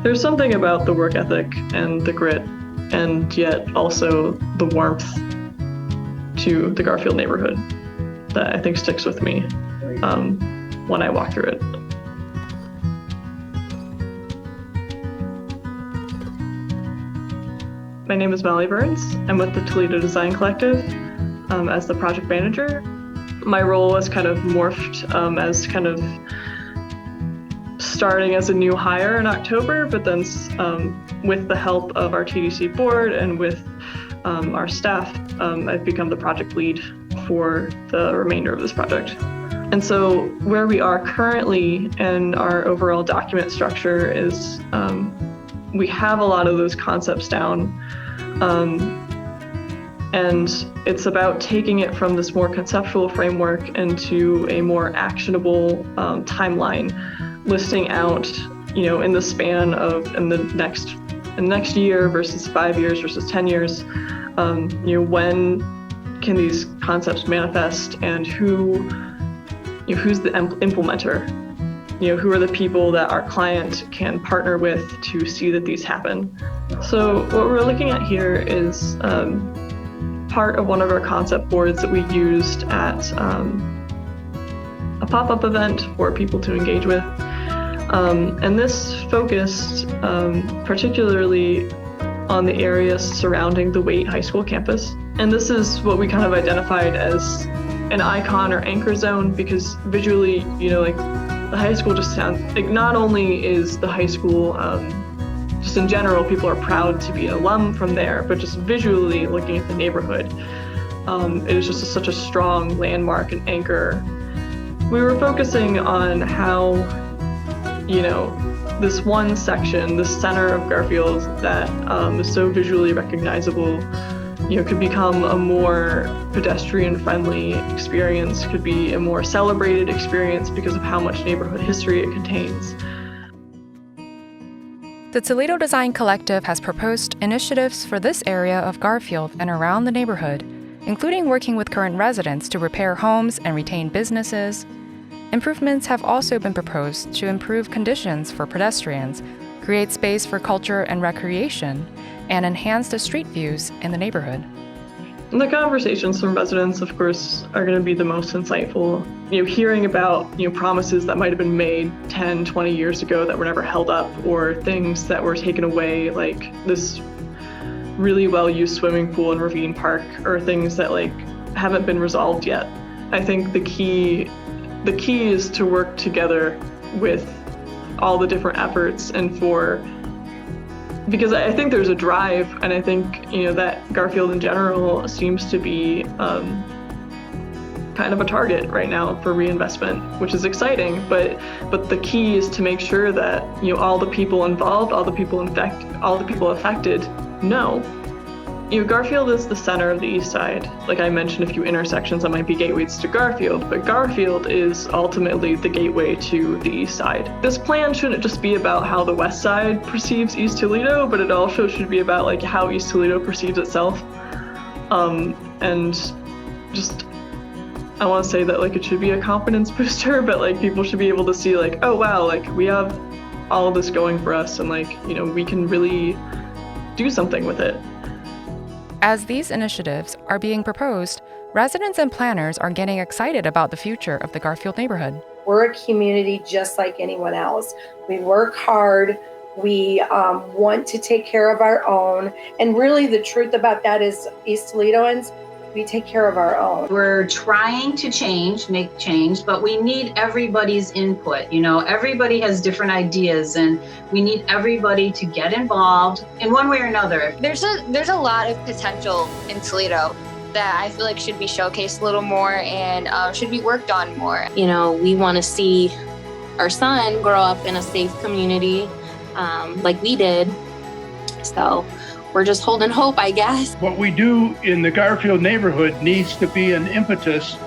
There's something about the work ethic and the grit, and yet also the warmth to the Garfield neighborhood that I think sticks with me when I walk through it. My name is Molly Burns. I'm with the Toledo Design Collective as the project manager. My role was kind of morphed as kind of starting as a new hire in October, but then with the help of our TDC board and with our staff, I've become the project lead for the remainder of this project. And so where we are currently in our overall document structure is we have a lot of those concepts down, and it's about taking it from this more conceptual framework into a more actionable timeline, listing out, in the span of in the next year versus 5 years versus 10 years, when can these concepts manifest, and who's the implementer? Who are the people that our client can partner with to see that these happen? So what we're looking at here is part of one of our concept boards that we used at a pop-up event for people to engage with. And this focused particularly on the areas surrounding the Waite High School campus. And this is what we kind of identified as an icon or anchor zone, because visually, the high school just sounds like, not only is the high school, just in general, people are proud to be an alum from there, but just visually looking at the neighborhood, it is just such a strong landmark and anchor. We were focusing on how, this one section, the center of Garfield that is so visually recognizable, could become a more pedestrian-friendly experience, could be a more celebrated experience because of how much neighborhood history it contains. The Toledo Design Collective has proposed initiatives for this area of Garfield and around the neighborhood, including working with current residents to repair homes and retain businesses. Improvements have also been proposed to improve conditions for pedestrians, create space for culture and recreation, and enhance the street views in the neighborhood. The conversations from residents, of course, are going to be the most insightful. Hearing about, promises that might have been made 10, 20 years ago that were never held up, or things that were taken away, like this really well-used swimming pool in Ravine Park, or things that haven't been resolved yet. I think the key is to work together with all the different efforts because I think there's a drive, and I think, that Garfield in general seems to be kind of a target right now for reinvestment, which is exciting, but the key is to make sure that, all the people involved, all the people affected know. Garfield is the center of the east side. Like I mentioned, a few intersections that might be gateways to Garfield, but Garfield is ultimately the gateway to the east side. This plan shouldn't just be about how the west side perceives East Toledo, but it also should be about how East Toledo perceives itself. And just, I want to say that it should be a confidence booster, but people should be able to see oh wow, we have all of this going for us, and we can really do something with it. As these initiatives are being proposed, residents and planners are getting excited about the future of the Garfield neighborhood. We're a community just like anyone else. We work hard. We want to take care of our own. And really the truth about that is East Toledoans, we take care of our own. We're trying to make change, but we need everybody's input. Everybody has different ideas, and we need everybody to get involved in one way or another. There's a lot of potential in Toledo that I feel should be showcased a little more and should be worked on more. We want to see our son grow up in a safe community like we did. So we're just holding hope, I guess. What we do in the Garfield neighborhood needs to be an impetus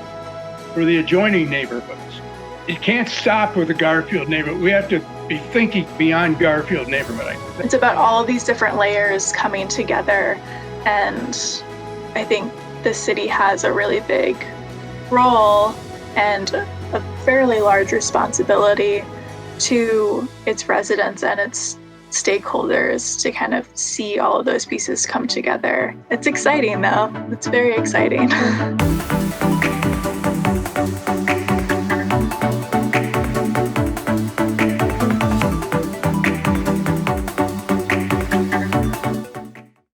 for the adjoining neighborhoods. It can't stop with the Garfield neighborhood. We have to be thinking beyond Garfield neighborhood. It's about all of these different layers coming together, and I think the city has a really big role and a fairly large responsibility to its residents and its stakeholders to kind of see all of those pieces come together. It's exciting though. It's very exciting.